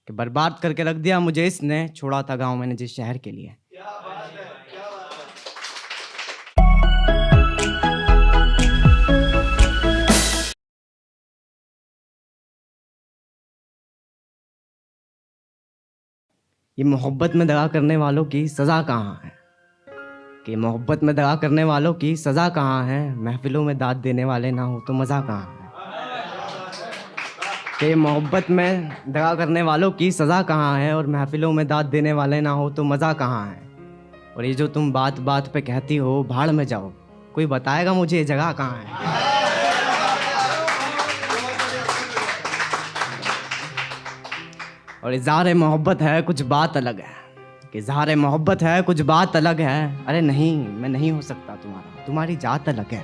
कि बर्बाद करके रख दिया मुझे इसने, छोड़ा था गांव मैंने जिस शहर के लिए। ये मोहब्बत में दगा करने वालों की सज़ा कहाँ है? कि मोहब्बत में दगा करने वालों की सज़ा कहाँ है? महफिलों में दाद देने वाले ना हो तो मज़ा कहाँ है? कि मोहब्बत में दगा करने वालों की सज़ा कहाँ है, और महफिलों में दाद देने वाले ना हो तो मज़ा कहाँ है? और ये जो तुम बात बात पे कहती हो भाड़ में जाओ, कोई बताएगा मुझे ये जगह कहाँ है? और इज़हार मोहब्बत है कुछ बात अलग है, कि इज़हार मोहब्बत है कुछ बात अलग है। अरे नहीं, मैं नहीं हो सकता तुम्हारा, तुम्हारी जात अलग है।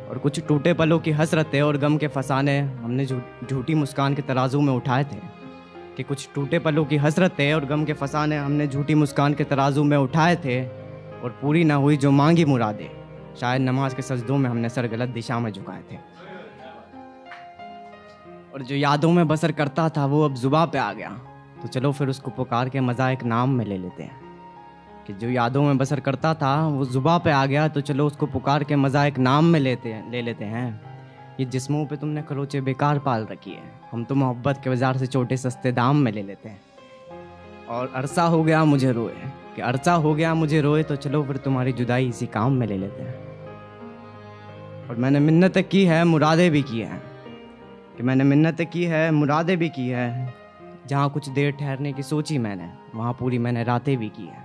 और कुछ टूटे पलों की हसरतें और गम के फसाने हमने झूठी मुस्कान के तराजू में उठाए थे। कि कुछ टूटे पलों की हसरतें और गम के फसाने हमने झूठी मुस्कान के तराजू में उठाए थे, और पूरी ना हुई जो मांगी मुरादें शायद नमाज के सजदों में हमने सर गलत दिशा में झुकाए थे। और जो यादों में बसर करता था वो अब जुबां पे आ गया, तो चलो फिर उसको पुकार के मज़ा एक नाम में ले लेते हैं। कि जो यादों में बसर करता था वो जुबां पे आ गया, तो चलो उसको पुकार के मज़ा एक नाम में ले लेते हैं। ये जिस्मों पे तुमने खरोचे बेकार पाल रखी है, हम तो मोहब्बत के बाजार से छोटे सस्ते दाम में ले लेते हैं। और अरसा हो गया मुझे रोए, कि अरसा हो गया मुझे रोए, तो चलो फिर तुम्हारी जुदाई इसी काम में ले लेते हैं। और मैंने मिन्नतें की है मुरादें भी की हैं, कि मैंने मिन्नतें की है मुरादें भी की है। जहाँ कुछ देर ठहरने की सोची मैंने, वहाँ पूरी मैंने रातें भी की है।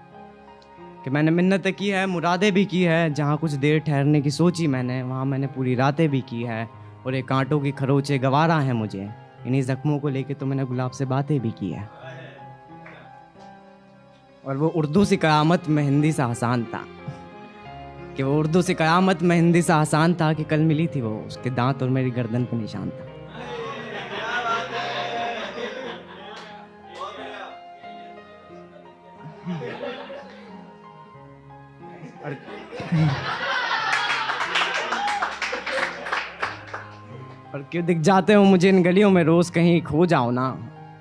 कि मैंने मिन्नतें की है मुरादें भी की है, जहाँ कुछ देर ठहरने की सोची मैंने, वहाँ मैंने पूरी रातें भी की है। और एक कांटों की खरोचे गवारा है मुझे, इन्हीं जख्मों को लेके तो मैंने गुलाब से बातें भी की है। और वो उर्दू सी क़यामत में हिंदी सा आसान था, कि वो उर्दू सी क़यामत में हिंदी सा आसान था, कि कल मिली थी वो, उसके दांत और मेरी गर्दन पे निशान था। और क्यों दिख जाते हो मुझे इन गलियों में रोज़ कहीं खो जाओ ना,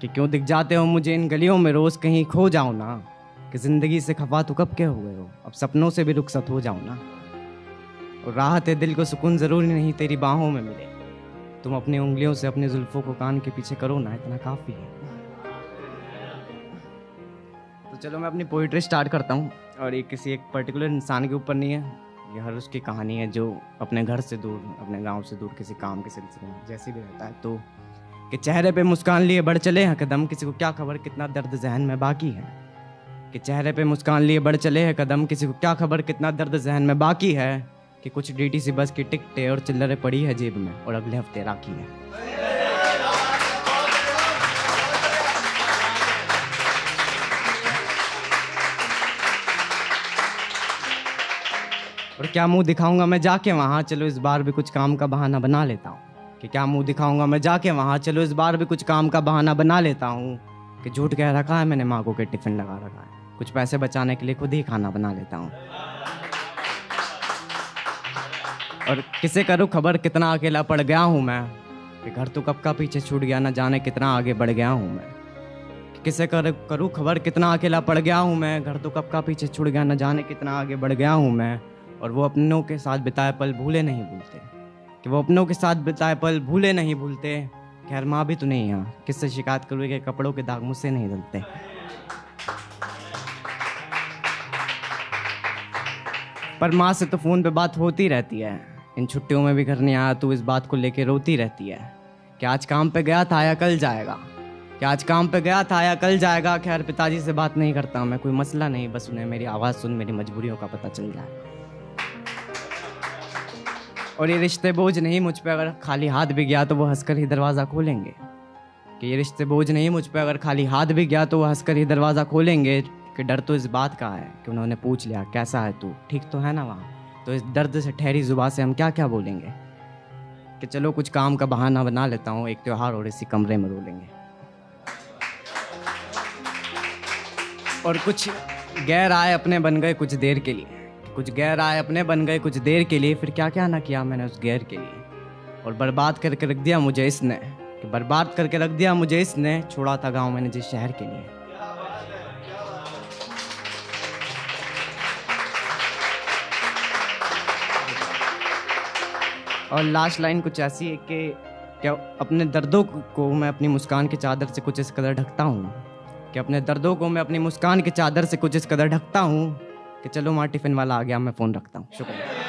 कि क्यों दिख जाते हो मुझे इन गलियों में रोज़ कहीं खो जाओ ना। कि ज़िंदगी से खफा तो कब के हो गए हो, अब सपनों से भी रुखसत हो जाओ ना। और राहत दिल को सुकून ज़रूरी नहीं तेरी बाहों में मिले, तुम अपनी उंगलियों से अपने जुल्फ़ों को कान के पीछे करो ना, इतना काफ़ी है। तो चलो मैं अपनी पोइट्री स्टार्ट करता हूँ। और ये किसी एक पर्टिकुलर इंसान के ऊपर नहीं है, ये हर उसकी कहानी है जो अपने घर से दूर, अपने गांव से दूर किसी काम के सिलसिले में जैसे भी रहता है। तो कि चेहरे पे मुस्कान लिए बढ़ चले हैं कदम, किसी को क्या खबर कितना दर्द जहन में बाकी है। कि चेहरे पे मुस्कान लिए बढ़ चले हैं कदम, किसी को क्या खबर कितना दर्द जहन में बाकी है। कि कुछ डीटीसी बस की टिकटें और चिल्लरें पड़ी है जेब में, और अगले हफ्ते राखी है। और क्या मुंह दिखाऊंगा मैं जाके वहाँ, चलो इस बार भी कुछ काम का बहाना बना लेता हूँ। कि क्या मुंह दिखाऊंगा मैं जाके वहाँ, चलो इस बार भी कुछ काम का बहाना बना लेता हूँ। कि झूठ कह रखा है मैंने माँ को कि टिफ़िन लगा रखा है, कुछ पैसे बचाने के लिए खुद ही खाना बना लेता हूँ। और किसे करूँ खबर कितना अकेला पड़ गया हूँ मैं, कि घर तो कब का पीछे छूट गया, ना जाने कितना आगे बढ़ गया हूँ मैं। किसे करूँ खबर कितना अकेला पड़ गया हूँ मैं, घर तो कब का पीछे छूट गया, ना जाने कितना आगे बढ़ गया हूँ मैं। और वो अपनों के साथ बिताए पल भूले नहीं भूलते, कि वो अपनों के साथ बिताए पल भूले नहीं भूलते। खैर माँ भी तो नहीं यहाँ, किससे शिकायत करूँ कि कपड़ों के दाग मुझसे नहीं धुलते। पर माँ से तो फ़ोन पे बात होती रहती है, इन छुट्टियों में भी घर नहीं आया तो इस बात को लेके रोती रहती है। कि आज काम पे गया था या कल जाएगा, कि आज काम पे गया था या कल जाएगा। खैर पिताजी से बात नहीं करता मैं, कोई मसला नहीं, बस उन्हें मेरी आवाज़ सुन मेरी मजबूरियों का पता चल जाए। और ये रिश्ते बोझ नहीं मुझ पे, अगर खाली हाथ भी गया तो वो हंसकर ही दरवाज़ा खोलेंगे। कि ये रिश्ते बोझ नहीं मुझ पे, अगर खाली हाथ भी गया तो वो हंसकर ही दरवाज़ा खोलेंगे। कि डर तो इस बात का है कि उन्होंने पूछ लिया कैसा है तू, ठीक तो है ना वहाँ, तो इस दर्द से ठहरी जुबान से हम क्या क्या बोलेंगे। कि चलो कुछ काम का बहाना बना लेता हूँ, एक त्योहार और इसी कमरे में रो लेंगे। और कुछ गैर आए अपने बन गए कुछ देर के लिए, कुछ गैर आए अपने बन गए कुछ देर के लिए, फिर क्या क्या ना किया मैंने उस गैर के लिए। और बर्बाद करके रख दिया मुझे इसने, कि बर्बाद करके रख दिया मुझे इसने, छोड़ा था गांव मैंने जिस शहर के लिए। और लास्ट लाइन कुछ ऐसी है कि क्या अपने दर्दों को मैं अपनी मुस्कान की चादर से कुछ इस कदर ढकता हूँ, कि अपने दर्दों को मैं अपनी मुस्कान की चादर से कुछ इस कदर ढकता हूँ कि चलो माँ टिफिन वाला आ गया, मैं फ़ोन रखता हूँ। शुक्रिया।